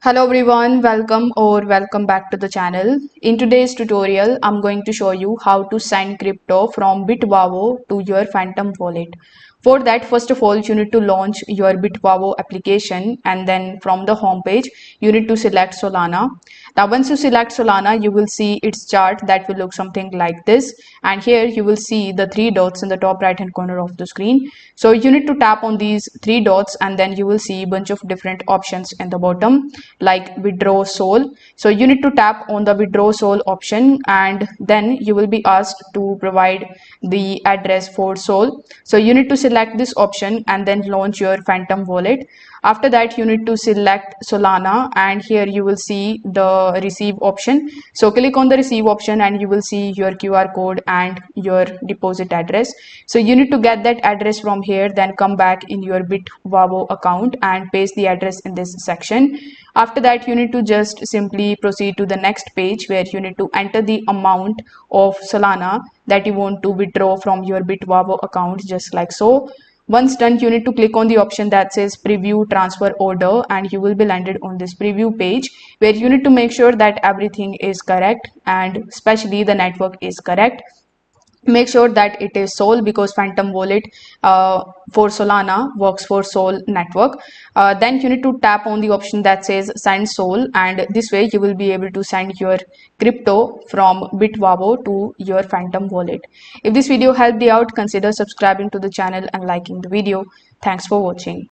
Hello everyone, welcome back to the channel. In today's tutorial, I'm going to show you how to send crypto from Bitvavo to your Phantom wallet. For that, first of all, you need to launch your Bitvavo application, and then from the home page, you need to select Solana. Now, once you select Solana, you will see its chart that will look something like this. And here you will see the three dots in the top right hand corner of the screen. So you need to tap on these three dots, and then you will see a bunch of different options in the bottom like withdraw sol. So you need to tap on the withdraw sol option, and then you will be asked to provide the address for sol. So you need to select this option and then launch your Phantom wallet. After that, you need to select Solana, and here you will see the receive option. So click on the receive option and you will see your QR code and your deposit address. So you need to get that address from here, then come back in your Bitvavo account and paste the address in this section. After that, you need to just simply proceed to the next page where you need to enter the amount of Solana that you want to withdraw from your Bitvavo account, just like so. Once done, you need to click on the option that says preview transfer order, and you will be landed on this preview page where you need to make sure that everything is correct and especially the network is correct. Make sure that it is Sol, because Phantom wallet for Solana works for Sol network. Then you need to tap on the option that says send Sol, and this way you will be able to send your crypto from Bitvavo to your Phantom wallet. If this video helped you out, consider subscribing to the channel and liking the video. Thanks for watching.